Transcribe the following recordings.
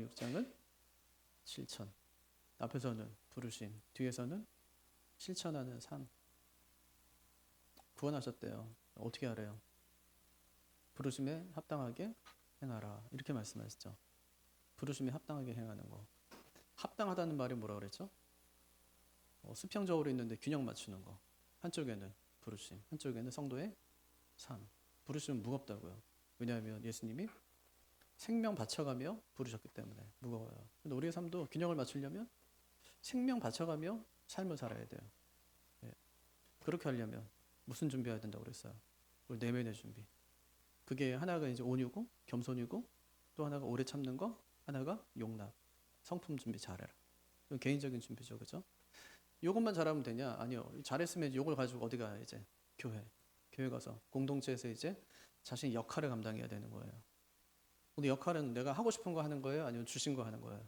6장은 실천. 앞에서는 부르심, 뒤에서는 실천하는 삶. 구원하셨대요. 어떻게 하래요? 부르심에 합당하게 행하라. 이렇게 말씀하시죠. 부르심에 합당하게 행하는 거. 합당하다는 말이 뭐라 그랬죠? 수평적으로 있는데 균형 맞추는 거. 한쪽에는 부르심, 한쪽에는 성도의 삶. 부르심은 무겁다고요. 왜냐하면 예수님이 생명 바쳐가며 부르셨기 때문에 무거워요. 근데 우리의 삶도 균형을 맞추려면 생명 바쳐가며 삶을 살아야 돼요. 예. 그렇게 하려면 무슨 준비해야 된다고 그랬어요? 우리 내면의 준비. 그게 하나가 이제 온유고 겸손이고 또 하나가 오래 참는 거, 하나가 용납. 성품 준비 잘해라. 이건 개인적인 준비죠, 그죠? 이것만 잘하면 되냐? 아니요. 잘했으면 이걸 가지고 어디 가야 이제 교회 가서 공동체에서 이제 자신 역할을 감당해야 되는 거예요. 근데 역할은 내가 하고 싶은 거 하는 거예요? 아니면 주신 거 하는 거예요?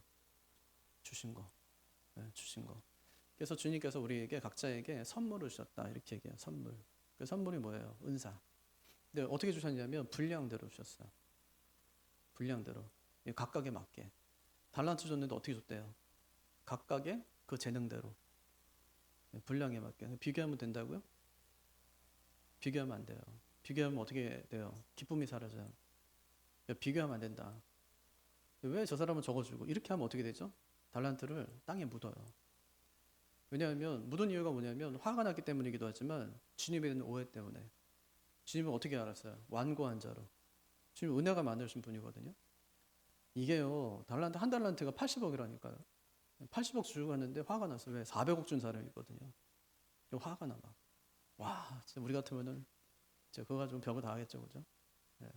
주신 거. 네, 주신 거. 그래서 주님께서 우리에게 각자에게 선물을 주셨다 이렇게 얘기해요. 선물. 그 선물이 뭐예요? 은사. 근데 어떻게 주셨냐면 분량대로 주셨어요. 분량대로. 각각에 맞게. 달란트 줬는데 어떻게 줬대요? 각각의 그 재능대로. 분량에 맞게. 비교하면 된다고요? 비교하면 안 돼요. 비교하면 어떻게 돼요? 기쁨이 사라져요. 비교하면 안 된다. 왜 저 사람은 저거 주고 이렇게 하면 어떻게 되죠? 달란트를 땅에 묻어요. 왜냐하면 묻은 이유가 뭐냐면 화가 났기 때문이기도 하지만 주님에 대한 오해 때문에. 주님은 어떻게 알았어요? 완고한 자로. 주님 은혜가 많으신 분이거든요. 이게요, 달란트 한 달란트가 80억이라니까요. 80억 주고 갔는데 화가 났어. 왜? 400억 준 사람이거든요. 화가 나 막. 와, 진짜 우리 같으면은 진짜 그거 가지고 벽을 다 하겠죠, 그죠? 네.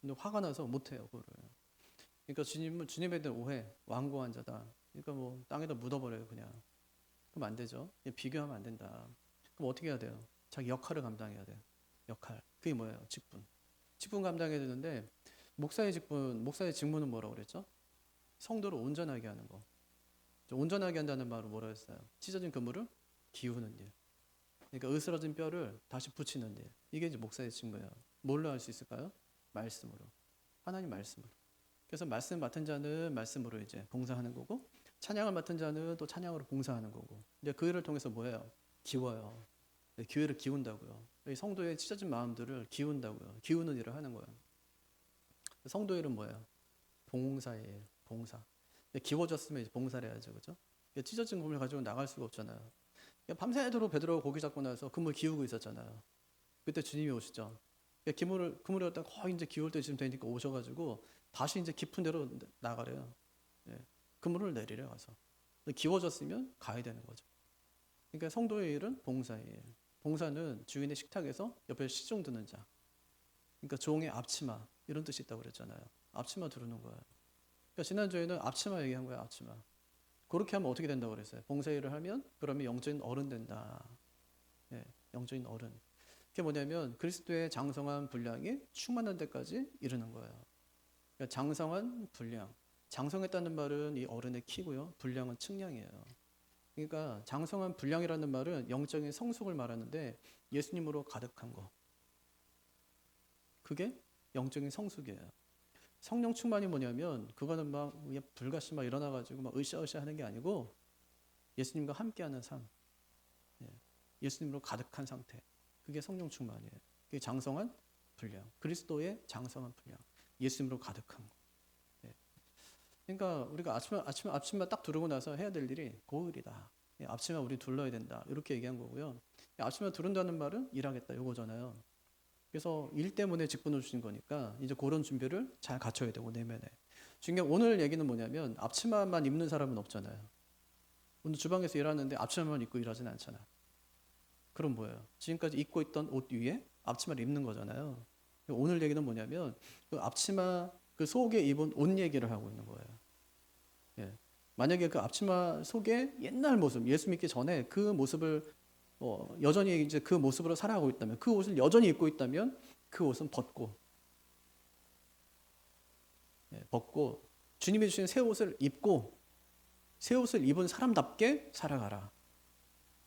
근데 화가 나서 못 해요, 그거를. 그러니까 주님은 주님에 대한 오해, 완고한 자다. 그러니까 뭐 땅에다 묻어버려요, 그냥. 그럼 안 되죠. 비교하면 안 된다. 그럼 어떻게 해야 돼요? 자기 역할을 감당해야 돼요. 역할. 그게 뭐예요? 직분. 직분 감당해야 되는데 목사의 직분, 목사의 직무는 뭐라고 그랬죠? 성도를 온전하게 하는 거. 온전하게 한다는 말은 뭐라 했어요? 찢어진 그물을 기우는 일. 그러니까 으스러진 뼈를 다시 붙이는 일. 이게 이제 목사의 직무예요. 뭘로 할 수 있을까요? 말씀으로. 하나님 말씀으로. 그래서 말씀 맡은 자는 말씀으로 이제 봉사하는 거고, 찬양을 맡은 자는 또 찬양으로 봉사하는 거고. 이제 그 일을 통해서 뭐예요? 기워요. 교회를 기운다고요. 성도의 찢어진 마음들을 기운다고요. 기우는 일을 하는 거예요. 성도 일은 뭐예요? 봉사의 일, 봉사. 기워졌으면 이제 봉사를 해야죠, 그죠? 찢어진 그물 가지고 나갈 수가 없잖아요. 밤새도록 베드로가 고기 잡고 나서 그물 기우고 있었잖아요. 그때 주님이 오시죠. 그물을 갖다 거의 이제 기울 때쯤 되니까 오셔가지고 다시 이제 깊은 데로 나가래요. 그물을 내리래 가서. 기워졌으면 가야 되는 거죠. 그러니까 성도의 일은 봉사의 일. 봉사는 주인의 식탁에서 옆에 시중 드는 자. 그러니까 종의 앞치마 이런 뜻이 있다고 그랬잖아요. 앞치마 두르는 거예요. 그러니까 지난주에는 앞치마 얘기한 거예요. 앞치마. 그렇게 하면 어떻게 된다고 그랬어요? 봉사일을 하면 그러면 영적인 어른 된다. 영적인 어른. 그게 뭐냐면 그리스도의 장성한 분량이 충만한 데까지 이르는 거예요. 그러니까 장성한 분량. 장성했다는 말은 이 어른의 키고요. 분량은 측량이에요. 그러니까 장성한 분량이라는 말은 영적인 성숙을 말하는데 예수님으로 가득한 거. 그게 영적인 성숙이에요. 성령 충만이 뭐냐면 그거는 막 불같이 막 일어나가지고 막 으쌰으쌰 하는 게 아니고 예수님과 함께하는 삶. 예수님으로 가득한 상태. 그게 성령 충만이에요. 그게 장성한 분량. 그리스도의 장성한 분량. 예수님으로 가득한 거. 그러니까 우리가 앞치마 딱 두르고 나서 해야 될 일이 고일이다. 앞치마 우리 둘러야 된다. 이렇게 얘기한 거고요. 앞치마 두른다는 말은 일하겠다. 요거잖아요. 그래서 일 때문에 직분을 주신 거니까 이제 그런 준비를 잘 갖춰야 되고 내면에. 중요한 오늘 얘기는 뭐냐면 앞치마만 입는 사람은 없잖아요. 오늘 주방에서 일하는데 앞치마만 입고 일하진 않잖아. 그럼 뭐예요? 지금까지 입고 있던 옷 위에 앞치마를 입는 거잖아요. 오늘 얘기는 뭐냐면 그 앞치마 그 속에 입은 옷 얘기를 하고 있는 거예요. 만약에 그 앞치마 속에 옛날 모습, 예수 믿기 전에 그 모습을 여전히 이제 그 모습으로 살아가고 있다면, 그 옷을 여전히 입고 있다면 그 옷은 벗고 주님이 주신 새 옷을 입고 새 옷을 입은 사람답게 살아가라.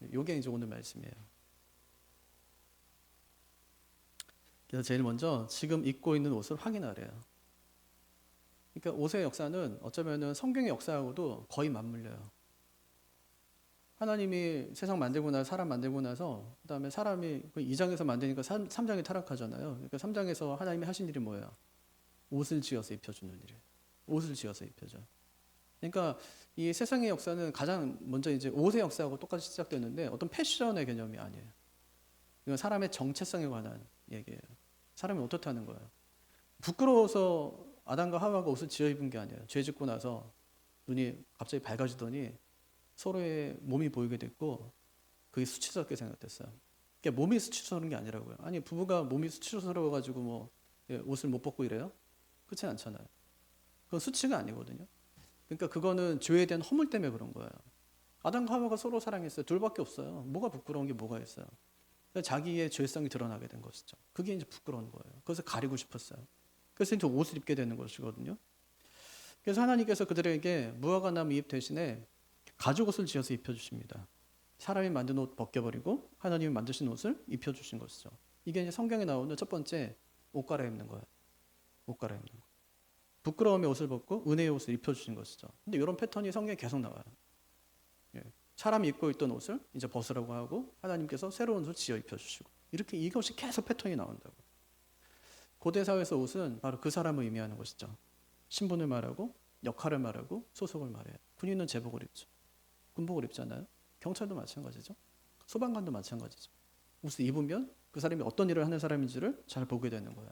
이게 이제 오늘 말씀이에요. 그래서 제일 먼저 지금 입고 있는 옷을 확인하래요. 그러니까 옷의 역사는 어쩌면은 성경의 역사하고도 거의 맞물려요. 하나님이 세상 만들고 나서 사람 만들고 나서 그다음에 사람이 2장에서 만드니까 3장이 타락하잖아요. 그러니까 3장에서 하나님이 하신 일이 뭐예요? 옷을 지어서 입혀주는 일이에요. 옷을 지어서 입혀줘. 그러니까 이 세상의 역사는 가장 먼저 이제 옷의 역사하고 똑같이 시작되는데 어떤 패션의 개념이 아니에요. 이건 사람의 정체성에 관한 얘기예요. 사람이 어떻다는 거예요. 부끄러워서 아담과 하와가 옷을 지어 입은 게 아니에요. 죄 짓고 나서 눈이 갑자기 밝아지더니 서로의 몸이 보이게 됐고 그게 수치스럽게 생각됐어요. 그러니까 몸이 수치스러운 게 아니라고요. 아니 부부가 몸이 수치스러워가지고 뭐 옷을 못 벗고 이래요? 그렇지 않잖아요. 그건 수치가 아니거든요. 그러니까 그거는 죄에 대한 허물 때문에 그런 거예요. 아담과 하와가 서로 사랑했어요. 둘밖에 없어요. 뭐가 부끄러운 게 뭐가 있어요. 그러니까 자기의 죄성이 드러나게 된 것이죠. 그게 이제 부끄러운 거예요. 그래서 가리고 싶었어요. 그래서 이제 옷을 입게 되는 것이거든요. 그래서 하나님께서 그들에게 무화과 나무 잎 대신에 가죽 옷을 지어서 입혀주십니다. 사람이 만든 옷 벗겨버리고 하나님이 만드신 옷을 입혀주신 것이죠. 이게 이제 성경에 나오는 첫 번째 옷 갈아입는 거예요. 옷 갈아입는 거. 부끄러움의 옷을 벗고 은혜의 옷을 입혀주신 것이죠. 근데 이런 패턴이 성경에 계속 나와요. 사람이 입고 있던 옷을 이제 벗으라고 하고 하나님께서 새로운 옷을 지어 입혀주시고 이렇게 이것이 계속 패턴이 나온다고. 고대 사회에서 옷은 바로 그 사람을 의미하는 것이죠. 신분을 말하고 역할을 말하고 소속을 말해요. 군인은 제복을 입죠. 군복을 입잖아요. 경찰도 마찬가지죠. 소방관도 마찬가지죠. 옷을 입으면 그 사람이 어떤 일을 하는 사람인지를 잘 보게 되는 거예요.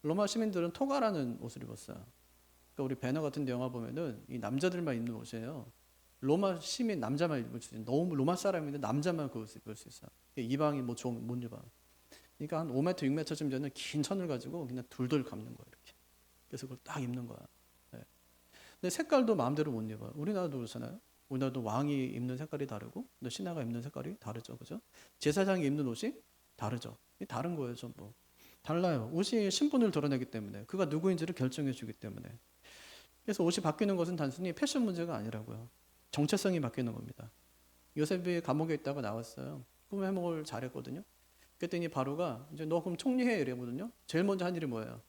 로마 시민들은 토가라는 옷을 입었어요. 그러니까 우리 배너 같은 데 영화 보면은 이 남자들만 입는 옷이에요. 로마 시민 남자만 입을 수 있는 너무 로마 사람인데 남자만 그 옷을 입을 수 있어요. 이방이 뭐 좀 못 입어. 그러니까 한 5m, 6m쯤 되는 긴 천을 가지고 그냥 둘둘 감는 거예요. 이렇게. 그래서 그걸 딱 입는 거야. 네. 근데 색깔도 마음대로 못 입어요. 우리나라도 그렇잖아요. 우리나라도 왕이 입는 색깔이 다르고 신하가 입는 색깔이 다르죠, 그죠? 제사장이 입는 옷이 다르죠. 다른 거예요, 전부. 달라요. 옷이 신분을 드러내기 때문에 그가 누구인지를 결정해 주기 때문에. 그래서 옷이 바뀌는 것은 단순히 패션 문제가 아니라고요. 정체성이 바뀌는 겁니다. 요셉이 감옥에 있다가 나왔어요. 꿈 해몽을 잘했거든요. 그랬더니 바로가 이제 너 그럼 총리해 이래거든요. 제일 먼저 한 일이 뭐예요?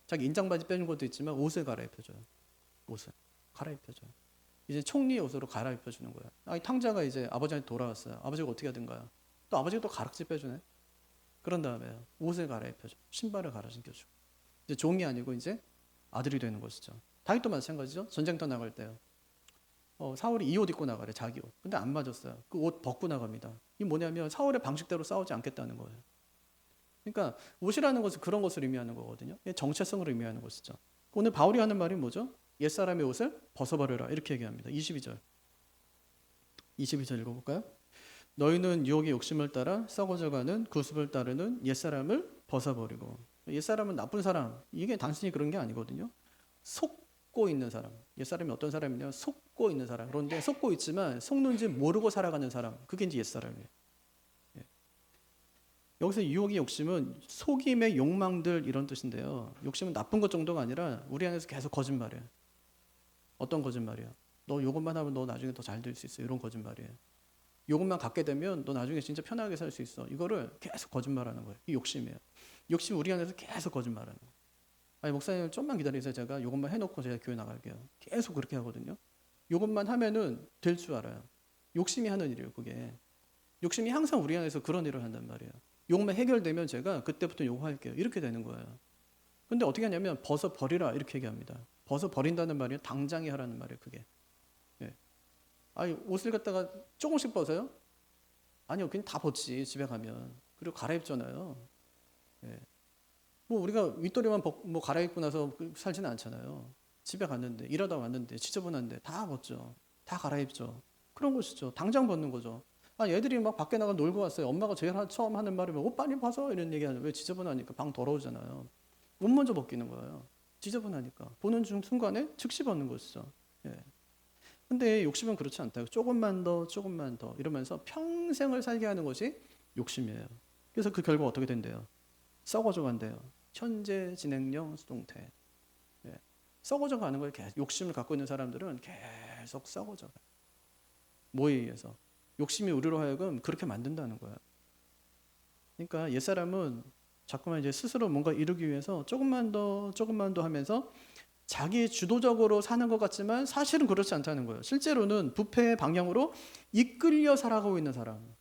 자기 인장 바지 빼는 것도 있지만 옷을 갈아입혀줘요. 옷을 갈아입혀줘요. 이제 총리의 옷으로 갈아입혀주는 거예요. 아니 탕자가 이제 아버지한테 돌아왔어요. 아버지가 어떻게 하든가요? 또 아버지가 또 가락지 빼주네. 그런 다음에 옷을 갈아입혀줘. 신발을 갈아 신겨주고. 이제 종이 아니고 이제 아들이 되는 것이죠. 다윗도 마찬가지죠. 전쟁터 나갈 때요. 사울이 이 옷 입고 나가래, 자기 옷. 근데 안 맞았어요. 그 옷 벗고 나갑니다. 이게 뭐냐면 사울의 방식대로 싸우지 않겠다는 거예요. 그러니까 옷이라는 것은 그런 것을 의미하는 거거든요. 정체성을 의미하는 것이죠. 오늘 바울이 하는 말이 뭐죠? 옛사람의 옷을 벗어버려라 이렇게 얘기합니다. 22절 읽어볼까요? 너희는 유혹의 욕심을 따라 썩어져가는 구습을 따르는 옛사람을 벗어버리고. 옛사람은 나쁜 사람, 이게 단순히 그런 게 아니거든요. 속고 있는 사람. 옛사람이 어떤 사람이냐면 속고 있는 사람. 그런데 속고 있지만 속는지 모르고 살아가는 사람, 그게 이제 옛사람이에요. 여기서 유혹의 욕심은 속임의 욕망들 이런 뜻인데요. 욕심은 나쁜 것 정도가 아니라 우리 안에서 계속 거짓말이에요. 어떤 거짓말이에요? 너 이것만 하면 너 나중에 더 잘 될 수 있어. 이런 거짓말이에요. 이것만 갖게 되면 너 나중에 진짜 편하게 살 수 있어. 이거를 계속 거짓말하는 거예요. 이 욕심이에요. 욕심 우리 안에서 계속 거짓말하는 거예요. 아니 목사님 좀만 기다리세요. 제가 이것만 해놓고 제가 교회 나갈게요. 계속 그렇게 하거든요. 이것만 하면은 될 줄 알아요. 욕심이 하는 일이에요. 그게. 욕심이 항상 우리 안에서 그런 일을 한단 말이에요. 욕만 해결되면 제가 그때부터 요구할게요. 이렇게 되는 거예요. 근데 어떻게 하냐면 벗어버리라 이렇게 얘기합니다. 벗어버린다는 말이 당장에 하라는 말이에요. 그게. 예. 아니 옷을 갖다가 조금씩 벗어요? 아니요. 그냥 다 벗지 집에 가면. 그리고 갈아입잖아요. 예. 뭐 우리가 윗도리만 뭐 갈아입고 나서 살지는 않잖아요. 집에 갔는데 일하다 왔는데 지저분한데 다 벗죠. 다 갈아입죠. 그런 것이죠. 당장 벗는 거죠. 아, 얘들이 막 밖에 나가 놀고 왔어요. 엄마가 제일 처음 하는 말이 옷 빨리 벗어 이런 얘기하죠. 왜? 지저분하니까 방 더러우잖아요. 옷 먼저 벗기는 거예요. 지저분하니까 보는 순간에 즉시 벗는 것이죠. 예. 근데 욕심은 그렇지 않다. 조금만 더 이러면서 평생을 살게 하는 것이 욕심이에요. 그래서 그 결과 어떻게 된대요? 썩어져 간대요. 현재 진행형 수동태. 예. 썩어져 가는 거예요. 욕심을 갖고 있는 사람들은 계속 썩어져 가요. 뭐에 의해서? 욕심이 우리로 하여금 그렇게 만든다는 거야. 그러니까 옛사람은 자꾸만 이제 스스로 뭔가 이루기 위해서 조금만 더 하면서 자기 주도적으로 사는 것 같지만 사실은 그렇지 않다는 거예요. 실제로는 부패의 방향으로 이끌려 살아가고 있는 사람.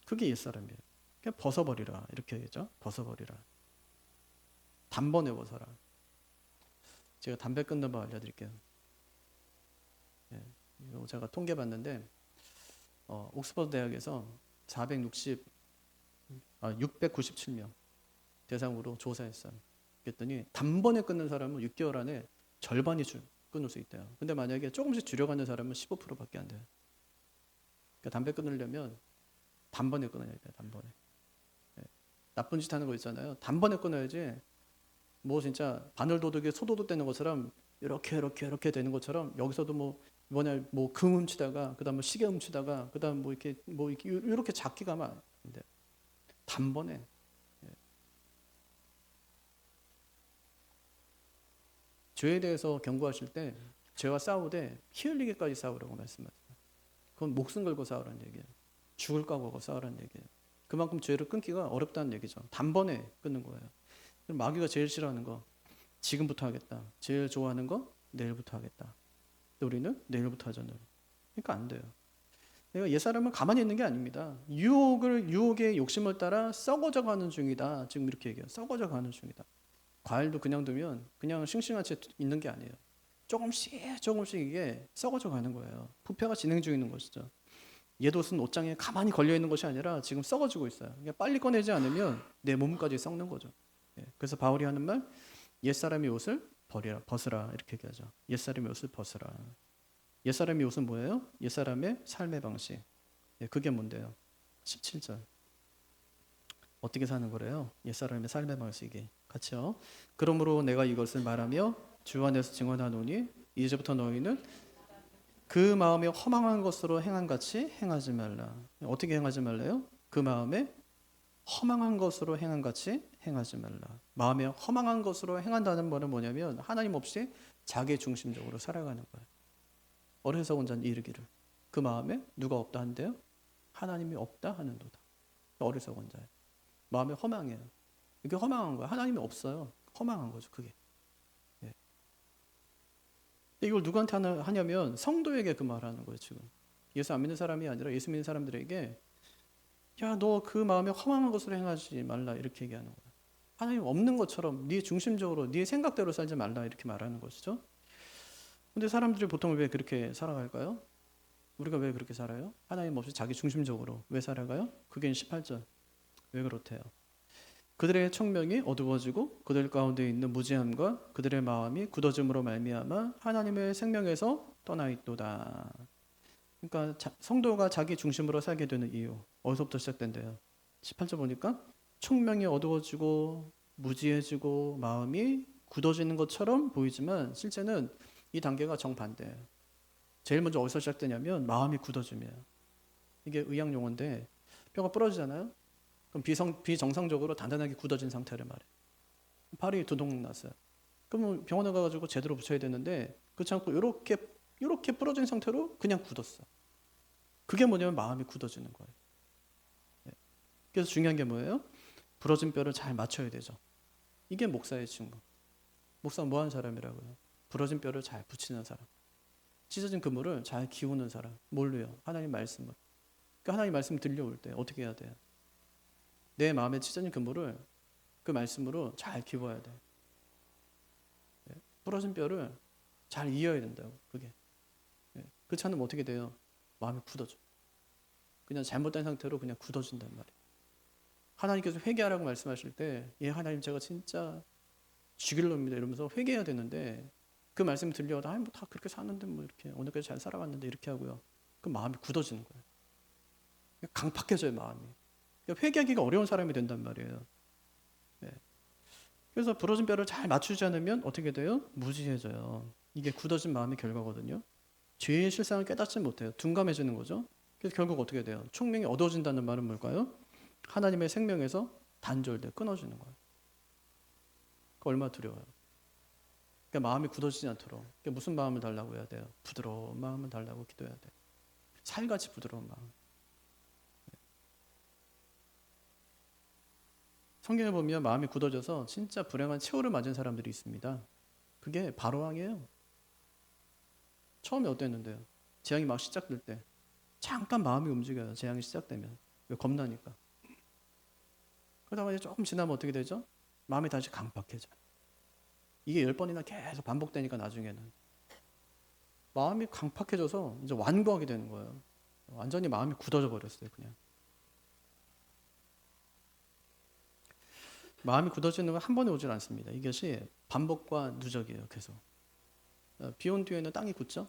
그게 옛사람이에요. 그냥 벗어버리라 이렇게 얘기죠. 벗어버리라. 단번에 벗어라. 제가 담배 끊는 법 알려드릴게요. 예, 이거 제가 통계 봤는데 옥스퍼드 대학에서 697명 대상으로 조사했어요. 그랬더니 단번에 끊는 사람은 6개월 안에 절반이 끊을 수 있대요. 근데 만약에 조금씩 줄여가는 사람은 15%밖에 안 돼요. 그러니까 담배 끊으려면 단번에 끊어야 돼요. 단번에. 예. 나쁜 짓 하는 거 있잖아요. 단번에 끊어야지. 뭐 진짜 바늘도둑에 소도둑 되는 것처럼 이렇게 되는 것처럼 여기서도 금 훔치다가 그다음 시계 훔치다가 그다음 이렇게 작게 가면 안 돼요. 단번에. 예. 죄에 대해서 경고하실 때 죄와 싸우되 피 흘리기까지 싸우라고 말씀하세요. 그건 목숨 걸고 싸우라는 얘기예요. 죽을 각오하고 싸우라는 얘기예요. 그만큼 죄를 끊기가 어렵다는 얘기죠. 단번에 끊는 거예요. 마귀가 제일 싫어하는 거 지금부터 하겠다. 제일 좋아하는 거 내일부터 하겠다. 근데 우리는 내일부터 하잖아요. 그러니까 안 돼요. 내가 옛사람은 가만히 있는 게 아닙니다. 유혹의 욕심을 따라 썩어져 가는 중이다. 지금 이렇게 얘기해요. 썩어져 가는 중이다. 과일도 그냥 두면 그냥 싱싱한 채 있는 게 아니에요. 조금씩 이게 썩어져 가는 거예요. 부패가 진행 중에 있는 것이죠. 옛옷은 옷장에 가만히 걸려 있는 것이 아니라 지금 썩어지고 있어요. 그러니까 빨리 꺼내지 않으면 내 몸까지 썩는 거죠. 그래서 바울이 하는 말, 옛사람의 옷을 벗으라 이렇게 얘기하죠. 옛사람의 옷을 벗으라. 옛사람의 옷은 뭐예요? 옛사람의 삶의 방식. 그게 뭔데요? 17절. 어떻게 사는 거래요? 옛사람의 삶의 방식이. 같이요. 그러므로 내가 이것을 말하며 주 안에서 증언하노니 이제부터 너희는 그 마음에 허망한 것으로 행한같이 행하지 말라. 어떻게 행하지 말래요? 그 마음에 허망한 것으로 행한같이 행하지 말라. 마음에 허망한 것으로 행한다는 말은 뭐냐면 하나님 없이 자기 중심적으로 살아가는 거예요. 어리석은 자는 이르기를 그 마음에 누가 없다 한대요? 하나님이 없다 하는도다. 어리석은 자예요. 마음에 허망해요. 이게 허망한 거예요. 하나님이 없어요. 허망한 거죠. 그게. 예. 이걸 누구한테 하냐면 성도에게 그 말을 하는 거예요. 지금 예수 안 믿는 사람이 아니라 예수 믿는 사람들에게 야, 너 그 마음에 허망한 것으로 행하지 말라 이렇게 얘기하는 거예요. 하나님 없는 것처럼 네 중심적으로 네 생각대로 살지 말라 이렇게 말하는 것이죠. 근데 사람들이 보통 왜 그렇게 살아갈까요? 우리가 왜 그렇게 살아요? 하나님 없이 자기 중심적으로 왜 살아가요? 그게 18절. 왜 그렇대요? 그들의 청명이 어두워지고 그들 가운데 있는 무지함과 그들의 마음이 굳어짐으로 말미암아 하나님의 생명에서 떠나 있도다. 그러니까 성도가 자기 중심으로 살게 되는 이유 어디서부터 시작된대요? 18절 보니까 청명이 어두워지고 무지해지고 마음이 굳어지는 것처럼 보이지만 실제는 이 단계가 정반대예요. 제일 먼저 어디서 시작되냐면 마음이 굳어짐이에요. 이게 의학 용어인데 뼈가 부러지잖아요. 그럼 비정상적으로 단단하게 굳어진 상태를 말해요. 팔이 두동 났어요. 그러면 병원에 가가지고 제대로 붙여야 되는데 그렇지 않고 이렇게 부러진 상태로 그냥 굳었어. 그게 뭐냐면 마음이 굳어지는 거예요. 그래서 중요한 게 뭐예요? 부러진 뼈를 잘 맞춰야 되죠. 이게 목사의 친구. 목사는 뭐 하는 사람이라고요? 부러진 뼈를 잘 붙이는 사람. 찢어진 그물을 잘 기우는 사람. 뭘로요? 하나님 말씀을. 그러니까 하나님 말씀 들려올 때 어떻게 해야 돼요? 내 마음에 찢어진 그물을 그 말씀으로 잘 기워야 돼요. 부러진 뼈를 잘 이어야 된다고. 그게. 그렇지 않으면 어떻게 돼요? 마음이 굳어져. 그냥 잘못된 상태로 그냥 굳어진단 말이에요. 하나님께서 회개하라고 말씀하실 때, 예, 하나님 제가 진짜 죽일 놈입니다 이러면서 회개해야 되는데 그 말씀이 들려와도 뭐 다 그렇게 사는데 뭐 이렇게 오늘까지 잘 살아갔는데 이렇게 하고요. 그 마음이 굳어지는 거예요. 강팍해져요 마음이. 그러니까 회개하기가 어려운 사람이 된단 말이에요. 네. 그래서 부러진 뼈를 잘 맞추지 않으면 어떻게 돼요? 무지해져요. 이게 굳어진 마음의 결과거든요. 죄의 실상을 깨닫지 못해요. 둔감해지는 거죠. 그래서 결국 어떻게 돼요? 총명이 어두워진다는 말은 뭘까요? 하나님의 생명에서 단절돼 끊어지는 거예요. 그 얼마나 두려워요. 그러니까 마음이 굳어지지 않도록 그러니까 무슨 마음을 달라고 해야 돼요? 부드러운 마음을 달라고 기도해야 돼요. 살같이 부드러운 마음. 성경에 보면 마음이 굳어져서 진짜 불행한 최후를 맞은 사람들이 있습니다. 그게 바로왕이에요. 처음에 어땠는데요? 재앙이 막 시작될 때 잠깐 마음이 움직여요. 재앙이 시작되면. 왜? 겁나니까. 그러다가 이제 조금 지나면 어떻게 되죠? 마음이 다시 강팍해져요. 이게 10번이나 계속 반복되니까 나중에는 마음이 강팍해져서 이제 완고하게 되는 거예요. 완전히 마음이 굳어져 버렸어요. 그냥. 마음이 굳어지는 건 한 번에 오질 않습니다. 이것이 반복과 누적이에요. 계속. 비 온 뒤에는 땅이 굳죠?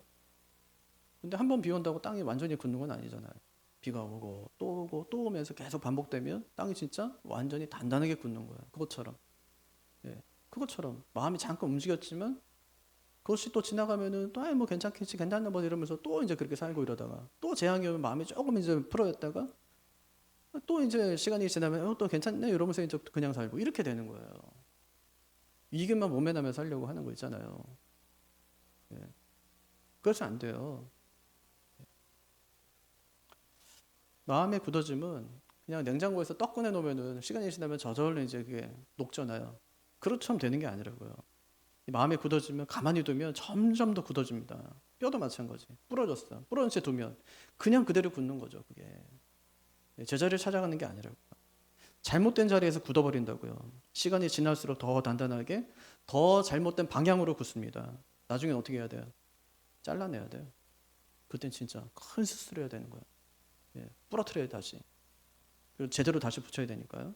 근데 한 번 비 온다고 땅이 완전히 굳는 건 아니잖아요. 비가 오고 또 오고 또 오면서 계속 반복되면 땅이 진짜 완전히 단단하게 굳는 거예요. 그것처럼. 예, 그것처럼 마음이 잠깐 움직였지만 그것이 또 지나가면은 또 뭐 괜찮겠지 괜찮나 뭐 이러면서 또 이제 그렇게 살고 이러다가 또 재앙이 오면 마음이 조금 이제 풀어졌다가 또 이제 시간이 지나면 또 괜찮네 이러면서 이제 그냥 살고 이렇게 되는 거예요. 이게만 몸에 나면 살려고 하는 거 있잖아요. 예. 그래서 안 돼요. 마음의 굳어짐은 그냥 냉장고에서 떡 꺼내 놓으면은 시간이 지나면 저절로 이제 그게 녹잖아요. 그렇처럼 되는 게 아니라고요. 마음에 굳어지면 가만히 두면 점점 더 굳어집니다. 뼈도 마찬가지. 부러졌어. 부러진 채 두면 그냥 그대로 굳는 거죠. 그게 제자리를 찾아가는 게 아니라고요. 잘못된 자리에서 굳어버린다고요. 시간이 지날수록 더 단단하게 더 잘못된 방향으로 굳습니다. 나중엔 어떻게 해야 돼요? 잘라내야 돼요. 그땐 진짜 큰 수술해야 되는 거예요. 부러뜨려야 다시. 그리고 제대로 다시 붙여야 되니까요.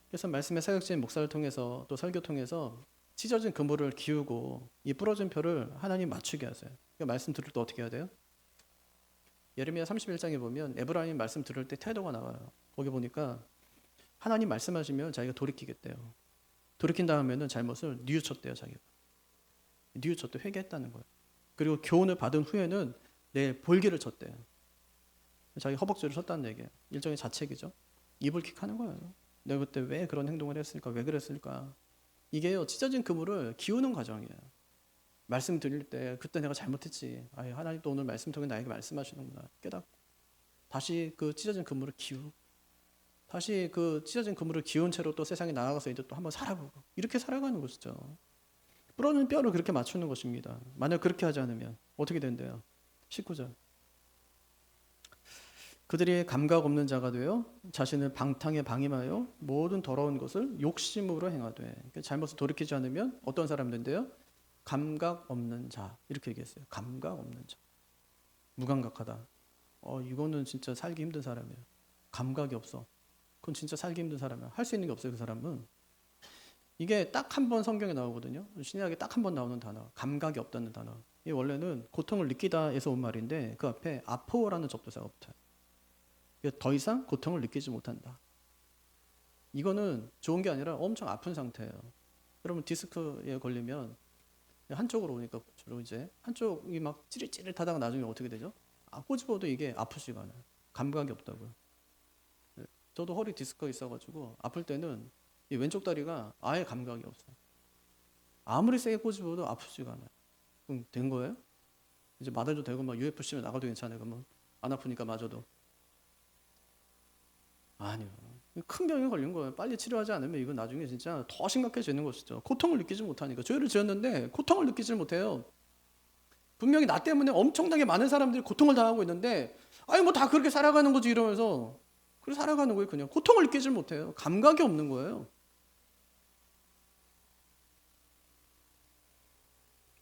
그래서 말씀의 사역진 목사를 통해서 또 설교 통해서 찢어진 그물을 기우고 이 부러진 표를 하나님 맞추게 하세요. 그러니까 말씀 들을 때 어떻게 해야 돼요? 예레미야 31장에 보면 에브라임 말씀 들을 때 태도가 나와요. 거기 보니까 하나님 말씀하시면 자기가 돌이키겠대요. 돌이킨 다음에는 잘못을 뉘우쳤대요. 자기가. 뉘우쳤대. 회개했다는 거예요. 그리고 교훈을 받은 후에는 내일 볼기를 쳤대요. 자기 허벅지를 쳤다는 얘기예요. 일종의 자책이죠. 이불킥 하는 거예요. 내가 그때 왜 그런 행동을 했을까? 왜 그랬을까? 이게요, 찢어진 그물을 기우는 과정이에요. 말씀 드릴 때 그때 내가 잘못했지. 하나님 또 오늘 말씀 통해 나에게 말씀하시는구나. 깨닫고 다시 그 찢어진 그물을 기우고 다시 그 찢어진 그물을 기운 채로 또 세상에 나아가서 이제 또 한번 살아보고 이렇게 살아가는 것이죠. 부러진 뼈를 그렇게 맞추는 것입니다. 만약 그렇게 하지 않으면 어떻게 된대요? 19절. 그들이 감각 없는 자가 되어 자신을 방탕에 방임하여 모든 더러운 것을 욕심으로 행하되. 그러니까 잘못을 돌이키지 않으면 어떤 사람들인데요? 감각 없는 자. 이렇게 얘기했어요. 감각 없는 자. 무감각하다. 이거는 진짜 살기 힘든 사람이에요. 감각이 없어. 그건 진짜 살기 힘든 사람이야. 할 수 있는 게 없어요. 그 사람은. 이게 딱 한 번 성경에 나오거든요. 신약에 딱 한 번 나오는 단어. 감각이 없다는 단어. 이 원래는 고통을 느끼다에서 온 말인데 그 앞에 아포라는 접두사가 붙어요. 더 이상 고통을 느끼지 못한다. 이거는 좋은 게 아니라 엄청 아픈 상태예요. 여러분 디스크에 걸리면 한쪽으로 오니까 주로 이제 한쪽이 막 찌릿찌릿하다가 나중에 어떻게 되죠? 꼬집어도 이게 아프지가 않아요. 감각이 없다고요. 저도 허리 디스크가 있어가지고 아플 때는 이 왼쪽 다리가 아예 감각이 없어요. 아무리 세게 꼬집어도 아프지가 않아요. 그럼 된 거예요? 이제 맞아도 되고 막 UFC면 나가도 괜찮아요. 그러면 안 아프니까 맞아도. 아니요. 큰 병에 걸린 거예요. 빨리 치료하지 않으면 이건 나중에 진짜 더 심각해지는 것이죠. 고통을 느끼지 못하니까. 죄를 지었는데 고통을 느끼지 못해요. 분명히 나 때문에 엄청나게 많은 사람들이 고통을 당하고 있는데 뭐 다 그렇게 살아가는 거지 이러면서 그렇게 살아가는 거예요. 그냥 고통을 느끼지 못해요. 감각이 없는 거예요.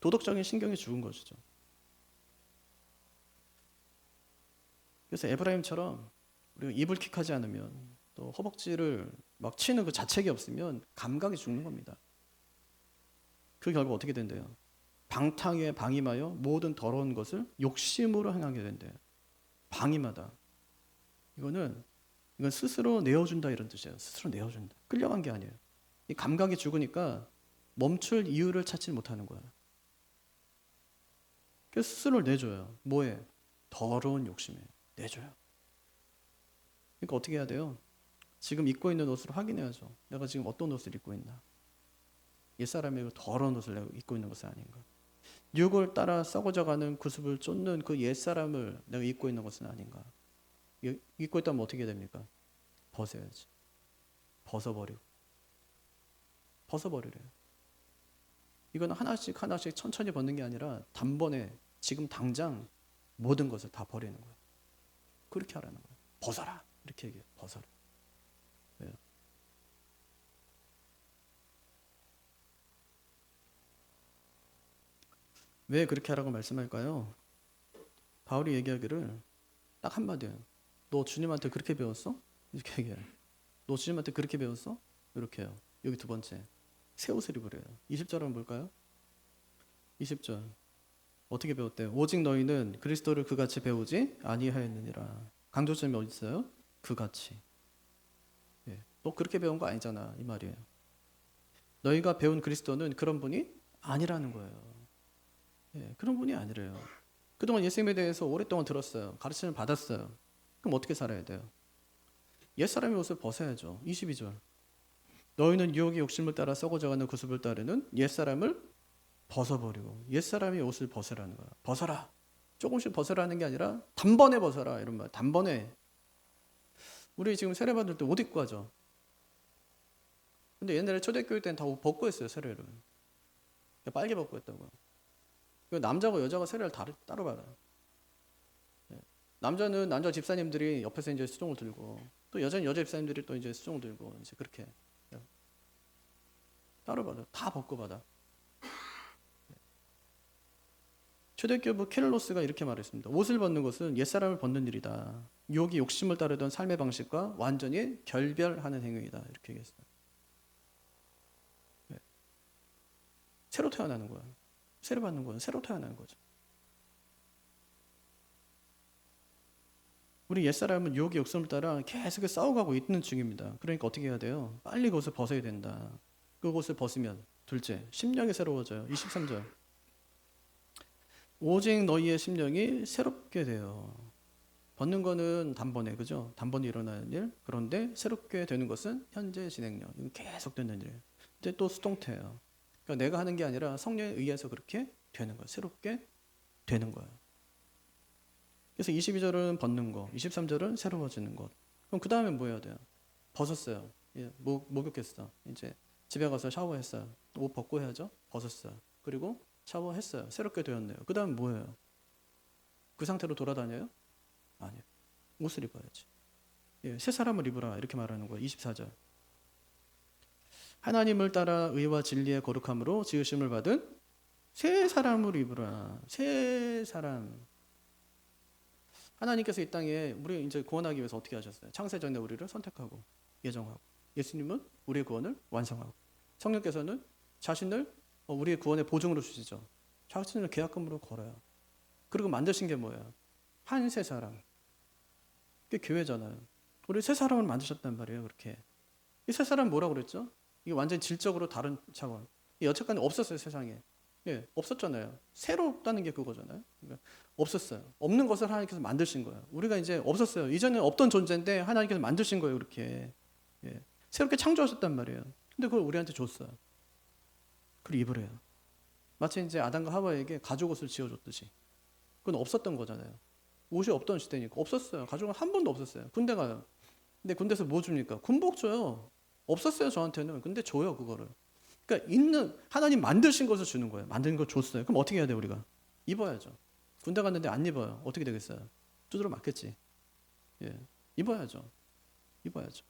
도덕적인 신경이 죽은 것이죠. 그래서 에브라임처럼 우리가 이불킥하지 않으면 또 허벅지를 막 치는 그 자책이 없으면 감각이 죽는 겁니다. 그 결과 어떻게 된대요? 방탕에 방임하여 모든 더러운 것을 욕심으로 행하게 된대요. 방임하다. 이건 스스로 내어준다 이런 뜻이에요. 스스로 내어준다. 끌려간 게 아니에요. 이 감각이 죽으니까 멈출 이유를 찾지 못하는 거예요. 그래서 스스로를 내줘요. 뭐에? 더러운 욕심에 내줘요. 그러니까 어떻게 해야 돼요? 지금 입고 있는 옷을 확인해야죠. 내가 지금 어떤 옷을 입고 있나? 옛사람의 더러운 옷을 내가 입고 있는 것은 아닌가? 육을 따라 썩어져가는 구습을 쫓는 그 옛사람을 내가 입고 있는 것은 아닌가? 입고 있다면 어떻게 됩니까? 벗어야지. 벗어버리래요. 이건 하나씩 하나씩 천천히 벗는 게 아니라 단번에 지금 당장 모든 것을 다 버리는 거예요. 그렇게 하라는 거예요. 벗어라. 이렇게 얘기해요. 벗어라. 왜요? 왜 그렇게 하라고 말씀할까요? 바울이 얘기하기를 딱 한마디예요. 너 주님한테 그렇게 배웠어? 이렇게 얘기해요. 너 주님한테 그렇게 배웠어? 이렇게 해요. 여기 두 번째. 새 옷을 입으래요. 20절 한번 볼까요? 20절. 어떻게 배웠대요? 오직 너희는 그리스도를 그같이 배우지 아니하였느니라. 강조점이 어디 있어요? 그같이. 예. 너 그렇게 배운 거 아니잖아. 이 말이에요. 너희가 배운 그리스도는 그런 분이 아니라는 거예요. 예. 그런 분이 아니래요. 그동안 예수님에 대해서 오랫동안 들었어요. 가르침을 받았어요. 그럼 어떻게 살아야 돼요? 옛사람의 옷을 벗어야죠. 22절. 너희는 유혹의 욕심을 따라 썩어져가는 구습을 따르는 옛사람을 벗어버리고 옛사람의 옷을 벗으라는 거야. 벗어라. 조금씩 벗으라는 게 아니라 단번에 벗어라. 이런 말. 단번에. 우리 지금 세례 받을 때 옷 입고 하죠. 근데 옛날에 초대교회 때는 다 옷 벗고 했어요. 세례를. 빨개 벗고 했다고요. 남자고 여자가 세례를 따로 받아요. 남자는 남자 집사님들이 옆에서 이제 수종을 들고 또 여자는 여자 집사님들이 또 이제 수종을 들고 이제 그렇게 따로 받아. 다 벗고 받아. 초대교부 케를로스가 이렇게 말했습니다. 옷을 벗는 것은 옛사람을 벗는 일이다. 유혹이 욕심을 따르던 삶의 방식과 완전히 결별하는 행위이다. 이렇게 얘기했어요. 새로 태어나는 거야. 세례 받는 거는 새로 태어나는 거죠. 우리 옛사람은 유혹의 욕심을 따라 계속 싸워가고 있는 중입니다. 그러니까 어떻게 해야 돼요? 빨리 그것을 벗어야 된다. 그것을 벗으면 둘째, 심령이 새로워져요. 23절. 오직 너희의 심령이 새롭게 돼요. 벗는 거는 단번에, 그죠? 단번에 일어나는 일. 그런데 새롭게 되는 것은 현재 진행형. 이건 계속 되는 일이에요. 근데 또 수동태예요. 그러니까 내가 하는 게 아니라 성령에 의해서 그렇게 되는 거예요. 새롭게 되는 거예요. 그래서 22절은 벗는 거, 23절은 새로워지는 것. 그럼 그 다음에 뭐 해야 돼요? 벗었어요. 예, 목욕했어. 이제 집에 가서 샤워했어요. 옷 벗고 해야죠. 벗었어요. 그리고 샤워했어요. 새롭게 되었네요. 그 다음에 뭐예요? 그 상태로 돌아다녀요? 아니요. 옷을 입어야지. 예, 새 사람을 입으라 이렇게 말하는 거예요. 24절. 하나님을 따라 의와 진리의 거룩함으로 지으심을 받은 새 사람을 입으라. 새 사람. 하나님께서 이 땅에 우리 이제 구원하기 위해서 어떻게 하셨어요? 창세전에 우리를 선택하고 예정하고 예수님은 우리의 구원을 완성하고 성령께서는 자신을 우리의 구원의 보증으로 주시죠. 자신을 계약금으로 걸어요. 그리고 만드신 게 뭐예요? 한 새 사람. 그게 교회잖아요. 우리 새 사람을 만드셨단 말이에요. 그렇게. 이 새 사람 뭐라고 그랬죠? 이게 완전히 질적으로 다른 차원. 여태까지 없었어요. 세상에. 예, 없었잖아요. 새롭다는 게 그거잖아요. 그러니까 없었어요. 없는 것을 하나님께서 만드신 거예요. 우리가 이제 없었어요. 이전에 없던 존재인데 하나님께서 만드신 거예요. 그렇게. 예, 새롭게 창조하셨단 말이에요. 근데 그걸 우리한테 줬어요. 그리고 입으래요. 마치 이제 아담과 하와에게 가죽 옷을 지어줬듯이. 그건 없었던 거잖아요. 옷이 없던 시대니까. 없었어요. 가죽은 한 번도 없었어요. 군대 가요. 근데 군대에서 뭐 줍니까? 군복 줘요. 없었어요. 저한테는. 근데 줘요. 그거를. 그러니까 있는 하나님 만드신 것을 주는 거예요. 만든 거 줬어요. 그럼 어떻게 해야 돼 우리가? 입어야죠. 군대 갔는데 안 입어요. 어떻게 되겠어요? 두드러 맞겠지. 예, 입어야죠. 입어야죠.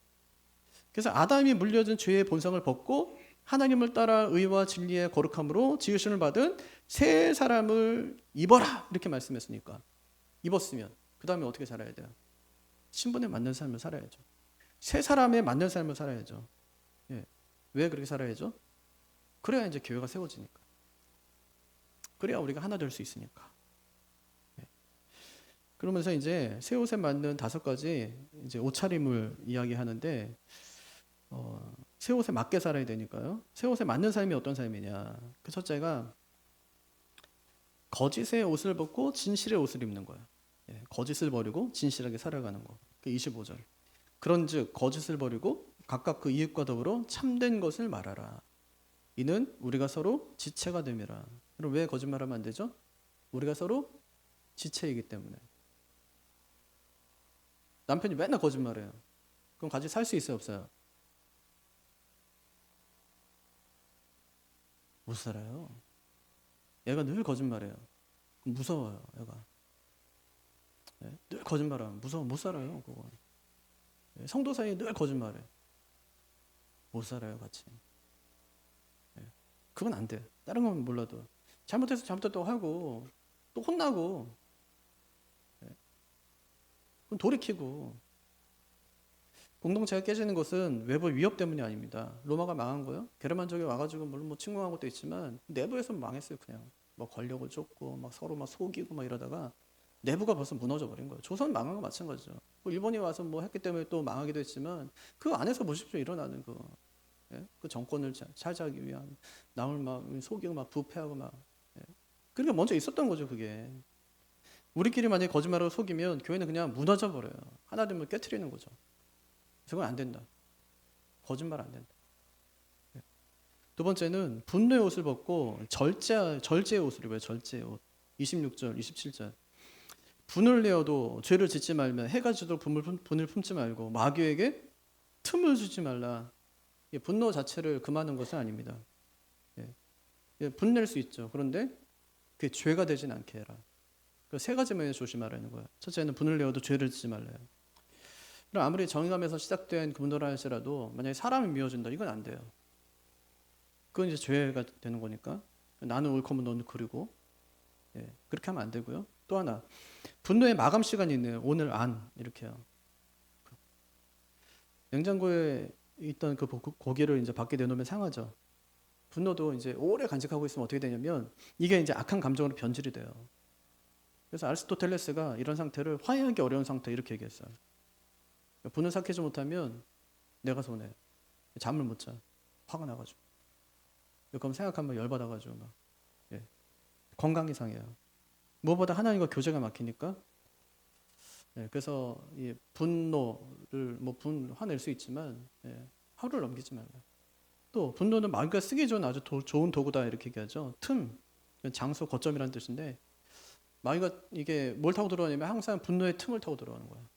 그래서 아담이 물려준 죄의 본성을 벗고 하나님을 따라 의와 진리의 거룩함으로 지으심을 받은 새 사람을 입어라 이렇게 말씀했으니까 입었으면 그 다음에 어떻게 살아야 돼요? 신분에 맞는 삶을 살아야죠. 새 사람에 맞는 삶을 살아야죠. 예. 왜 그렇게 살아야죠? 그래야 이제 교회가 세워지니까. 그래야 우리가 하나 될 수 있으니까. 예. 그러면서 이제 새 옷에 맞는 5가지 이제 옷차림을 이야기하는데 새 옷에 맞게 살아야 되니까요. 새 옷에 맞는 삶이 어떤 삶이냐? 그 첫째가 거짓의 옷을 벗고 진실의 옷을 입는 거예요. 예. 거짓을 버리고 진실하게 살아가는 거. 그 25절. 그런즉 거짓을 버리고 각각 그 이웃과 더불어 참된 것을 말하라. 이는 우리가 서로 지체가 됨이라. 그럼 왜 거짓말하면 안 되죠? 우리가 서로 지체이기 때문에. 남편이 맨날 거짓말해요. 그럼 같이 살 수 있어요, 없어요? 못 살아요. 얘가 늘 거짓말해요. 무서워요, 얘가. 예? 늘 거짓말하면 무서워 못 살아요, 그거. 예? 성도 사이에 늘 거짓말해. 못 살아요, 같이. 예? 그건 안 돼. 다른 건 몰라도 잘못해서 잘못했다고 하고 또 혼나고, 예? 그럼 돌이키고. 공동체가 깨지는 것은 외부 위협 때문이 아닙니다. 로마가 망한 거요? 게르만족이 와가지고 물론 뭐 침공한 것도 있지만 내부에서 망했어요. 그냥 뭐 권력을 쫓고 막 서로 막 속이고 막 이러다가 내부가 벌써 무너져 버린 거예요. 조선 망한 거 마찬가지죠. 뭐 일본이 와서 뭐 했기 때문에 또 망하기도 했지만 그 안에서 보십시오. 일어나는 그, 예? 그 정권을 차지하기 위한 남을 막 속이고 막 부패하고 막, 예? 그러니까 먼저 있었던 거죠. 그게 우리끼리 만약에 거짓말로 속이면 교회는 그냥 무너져 버려요. 하나님을 깨트리는 거죠. 그건 안 된다. 거짓말 안 된다. 두 번째는 분노의 옷을 벗고 절제의 옷을 입어요. 절제의 옷. 26절, 27절. 분을 내어도 죄를 짓지 말면 해가 지도록 분을 품지 말고 마귀에게 틈을 주지 말라. 분노 자체를 금하는 것은 아닙니다. 분낼 수 있죠. 그런데 그게 죄가 되진 않게 해라. 그 세 가지 면에 조심하라는 거예요. 첫째는 분을 내어도 죄를 짓지 말라요. 그럼 아무리 정의감에서 시작된 분노라 할지라도 만약에 사람이 미워진다, 이건 안 돼요. 그건 이제 죄가 되는 거니까. 나는 옳거면 너는 그리고, 예, 그렇게 하면 안 되고요. 또 하나, 분노의 마감 시간이 있네요. 오늘 안 이렇게요. 냉장고에 있던 그 고기를 이제 밖에 내놓으면 상하죠. 분노도 이제 오래 간직하고 있으면 어떻게 되냐면 이게 이제 악한 감정으로 변질이 돼요. 그래서 아리스토텔레스가 이런 상태를 화해하기 어려운 상태 이렇게 얘기했어요. 분을 삭히지 못하면 내가 손해. 잠을 못 자. 화가 나가지고. 그럼 생각하면 열받아가지고 막, 예, 건강이 상해요. 무엇보다 하나님과 교제가 막히니까. 예, 그래서 이 분노를 뭐 화낼 수 있지만, 예, 하루를 넘기지 말라. 또 분노는 마귀가 쓰기 좋은 아주 좋은 도구다 이렇게 얘기하죠. 틈, 장소, 거점이라는 뜻인데 마귀가 이게 뭘 타고 들어오냐면 항상 분노의 틈을 타고 들어오는 거예요.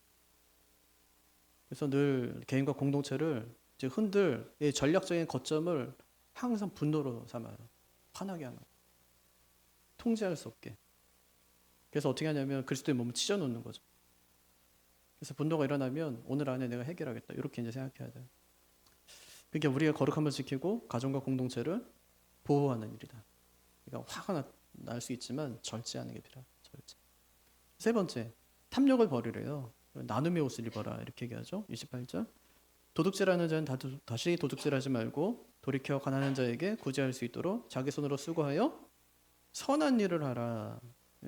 그래서 늘 개인과 공동체를 이제 흔들 이 전략적인 거점을 항상 분노로 삼아요. 화나게 하는 거예요. 통제할 수 없게. 그래서 어떻게 하냐면 그리스도의 몸을 찢어 놓는 거죠. 그래서 분노가 일어나면 오늘 안에 내가 해결하겠다. 이렇게 이제 생각해야 돼요. 그게 우리의 거룩함을 지키고 가정과 공동체를 보호하는 일이다. 그러니까 화가 날 수 있지만 절제하는 게 필요하다. 절제. 세 번째, 탐욕을 버리래요. 나눔의 옷을 입어라 이렇게 얘기하죠. 28절. 도둑질하는 자는 다시 도둑질하지 말고 돌이켜 가난한 자에게 구제할 수 있도록 자기 손으로 수고하여 선한 일을 하라.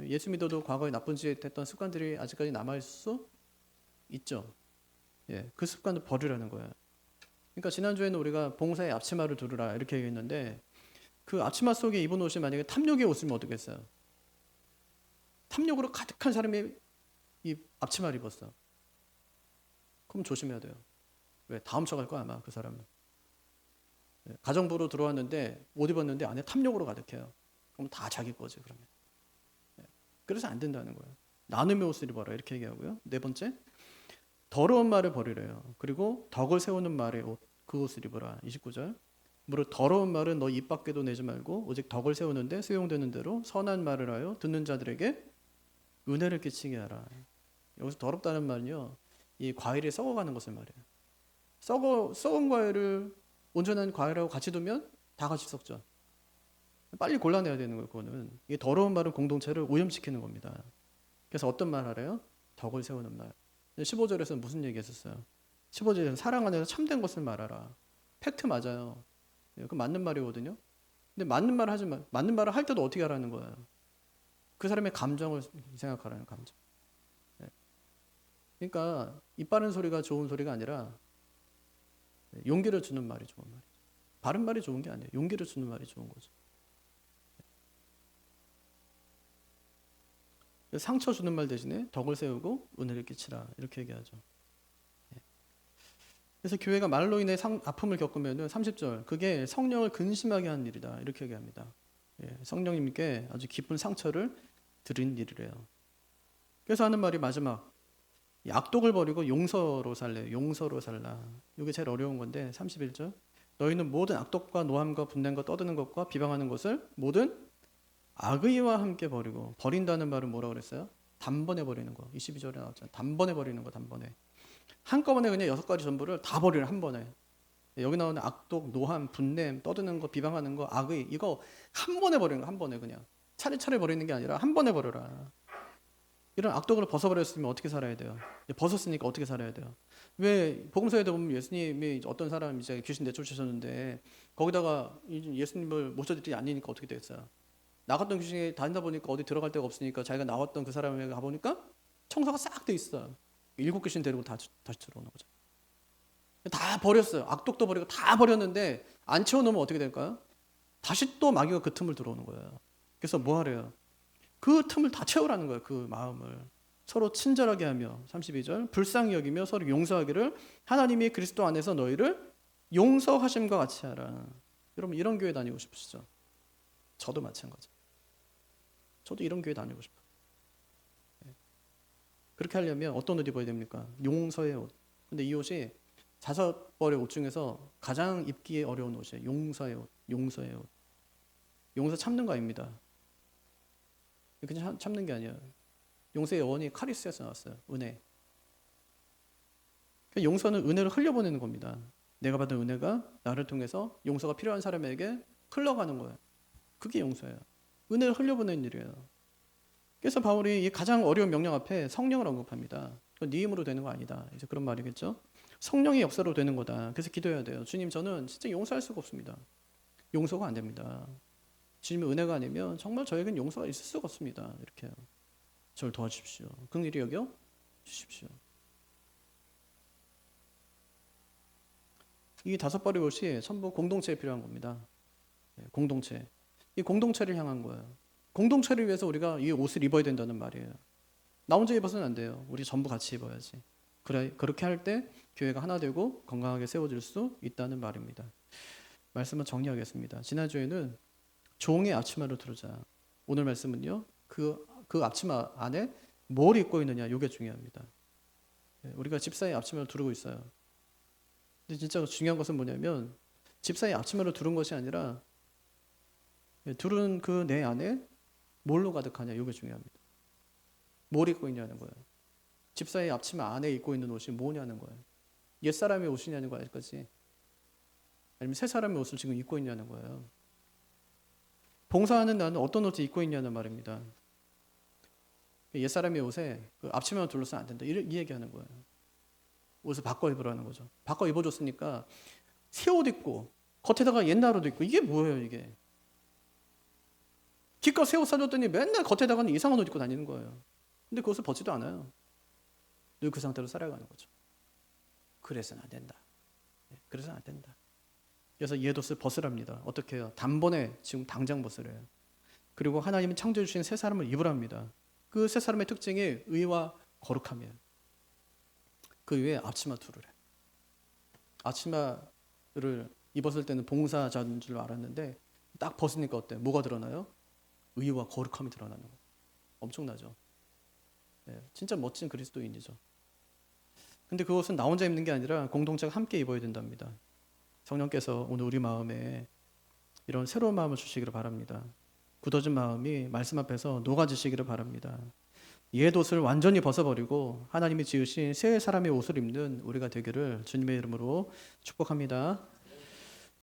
예수 믿어도 과거에 나쁜 짓 했던 습관들이 아직까지 남아있을 수 있죠. 예, 그 습관을 버리라는 거예요. 그러니까 지난주에는 우리가 봉사의 앞치마를 두르라 이렇게 얘기했는데 그 앞치마 속에 입은 옷이 만약에 탐욕의 옷이면 어떻겠어요? 탐욕으로 가득한 사람이 이 앞치마를 입었어. 그럼 조심해야 돼요. 왜? 다 훔쳐갈 거야 아마 그 사람은. 가정부로 들어왔는데 옷 입었는데 안에 탐욕으로 가득해요. 그럼 다 자기 거지 그러면. 그래서 안 된다는 거예요. 나눔의 옷을 입어라 이렇게 얘기하고요. 네 번째, 더러운 말을 버리래요. 그리고 덕을 세우는 말의 옷, 그 옷을 입어라. 29절. 무릇 더러운 말은 너 입 밖에도 내지 말고 오직 덕을 세우는데 수용되는 대로 선한 말을 하여 듣는 자들에게 은혜를 끼치게 하라. 여기서 더럽다는 말은요, 이 과일이 썩어가는 것을 말해요. 썩은 과일을 온전한 과일하고 같이 두면 다 같이 썩죠. 빨리 골라내야 되는 거예요. 그거는 이 더러운 말은 공동체를 오염시키는 겁니다. 그래서 어떤 말 하래요? 덕을 세우는 말. 15절에서는 무슨 얘기했었어요? 15절에서는 사랑 안에서 참된 것을 말하라. 팩트 맞아요. 그 맞는 말이거든요. 근데 맞는 말을 할 때도 어떻게 하라는 거예요? 그 사람의 감정을 생각하라는 감정. 그러니까 입 바른 소리가 좋은 소리가 아니라 용기를 주는 말이 좋은 말이죠. 바른 말이 좋은 게 아니에요. 용기를 주는 말이 좋은 거죠. 상처 주는 말 대신에 덕을 세우고 은혜를 끼치라 이렇게 얘기하죠. 그래서 교회가 말로 인해 아픔을 겪으면 30절 그게 성령을 근심하게 하는 일이다 이렇게 얘기합니다. 성령님께 아주 깊은 상처를 드린 일이래요. 그래서 하는 말이 마지막 악독을 버리고 용서로 살래. 용서로 살라. 이게 제일 어려운 건데 31절 너희는 모든 악독과 노함과 분냄과 떠드는 것과 비방하는 것을 모든 악의와 함께 버리고, 버린다는 말은 뭐라고 그랬어요? 단번에 버리는 거. 22절에 나왔잖아요. 단번에 버리는 거, 단번에. 한꺼번에 그냥 6가지 전부를 다 버리는, 한 번에. 여기 나오는 악독, 노함, 분냄, 떠드는 거, 비방하는 거, 악의, 이거 한 번에 버리는 거, 한 번에 그냥. 차례차례 버리는 게 아니라 한 번에 버려라. 이런 악독을 벗어버렸으면 어떻게 살아야 돼요? 벗었으니까 어떻게 살아야 돼요? 왜 복음서에도 보면 예수님이 어떤 사람 이제 귀신 내쫓으셨는데 거기다가 예수님을 모셔드리지 않으니까 어떻게 됐어요? 나갔던 귀신이 다니다 보니까 어디 들어갈 데가 없으니까 자기가 나왔던 그 사람에게 가보니까 청소가 싹 돼 있어. 7귀신 데리고 다시 들어오는 거죠. 다 버렸어요. 악독도 버리고 다 버렸는데 안 채워놓으면 어떻게 될까요? 다시 또 마귀가 그 틈을 들어오는 거예요. 그래서 뭐 하래요? 그 틈을 다 채우라는 거예요. 그 마음을. 서로 친절하게 하며 32절 불쌍히 여기며 서로 용서하기를 하나님이 그리스도 안에서 너희를 용서하심과 같이 하라. 여러분 이런 교회 다니고 싶으시죠? 저도 마찬가지. 저도 이런 교회 다니고 싶어요. 그렇게 하려면 어떤 옷 입어야 됩니까? 용서의 옷. 근데 이 옷이 5벌의 옷 중에서 가장 입기 어려운 옷이에요. 용서의 옷. 용서의 옷. 용서 참는 거 아닙니다. 그냥 참는 게 아니에요. 용서의 원이 카리스에서 나왔어요. 은혜. 용서는 은혜를 흘려보내는 겁니다. 내가 받은 은혜가 나를 통해서 용서가 필요한 사람에게 흘러가는 거예요. 그게 용서예요. 은혜를 흘려보내는 일이에요. 그래서 바울이 이 가장 어려운 명령 앞에 성령을 언급합니다. 그건 네 힘으로 되는 거 아니다. 이제 그런 말이겠죠. 성령의 역사로 되는 거다. 그래서 기도해야 돼요. 주님, 저는 진짜 용서할 수가 없습니다. 용서가 안 됩니다. 주님의 은혜가 아니면 정말 저에겐 용서가 있을 수가 없습니다. 이렇게 저를 도와주십시오. 긍휼히 여겨 주십시오. 이 5벌의 옷이 전부 공동체에 필요한 겁니다. 공동체. 이 공동체를 향한 거예요. 공동체를 위해서 우리가 이 옷을 입어야 된다는 말이에요. 나 혼자 입어서는 안 돼요. 우리 전부 같이 입어야지. 그렇게 할 때 교회가 하나 되고 건강하게 세워질 수 있다는 말입니다. 말씀을 정리하겠습니다. 지난주에는 종의 앞치마를 두르자. 오늘 말씀은요. 그 앞치마 안에 뭘 입고 있느냐, 이게 중요합니다. 우리가 집사의 앞치마를 두르고 있어요. 근데 진짜 중요한 것은 뭐냐면 집사의 앞치마를 두른 것이 아니라 두른 그 내 안에 뭘로 가득하냐, 이게 중요합니다. 뭘 입고 있냐는 거예요. 집사의 앞치마 안에 입고 있는 옷이 뭐냐는 거예요. 옛사람의 옷이냐는 거지. 아니면 새 사람의 옷을 지금 입고 있냐는 거예요. 봉사하는 나는 어떤 옷을 입고 있냐는 말입니다. 옛사람의 옷에 그 앞치마만 둘러서는 안 된다. 이 얘기하는 거예요. 옷을 바꿔 입으라는 거죠. 바꿔 입어줬으니까 새 옷 입고 겉에다가 옛날 옷 입고 이게 뭐예요 이게. 기껏 새 옷 사줬더니 맨날 겉에다가는 이상한 옷 입고 다니는 거예요. 근데 그 옷을 벗지도 않아요. 늘 그 상태로 살아가는 거죠. 그래서는 안 된다. 그래서는 안 된다. 그래서 옛 옷을 벗으랍니다. 어떻게 해요? 단번에 지금 당장 벗으래요. 그리고 하나님은 창조해 주신 새 사람을 입으랍니다. 그 새 사람의 특징이 의와 거룩함이에요. 그 위에 앞치마 두르래. 앞치마를 입었을 때는 봉사자인 줄 알았는데 딱 벗으니까 어때요? 뭐가 드러나요? 의와 거룩함이 드러나는 거예요. 엄청나죠? 진짜 멋진 그리스도인이죠. 근데 그것은 나 혼자 입는 게 아니라 공동체가 함께 입어야 된답니다. 성령께서 오늘 우리 마음에 이런 새로운 마음을 주시기를 바랍니다. 굳어진 마음이 말씀 앞에서 녹아지시기를 바랍니다. 옛 옷을 완전히 벗어버리고 하나님이 지으신 새 사람의 옷을 입는 우리가 되기를 주님의 이름으로 축복합니다.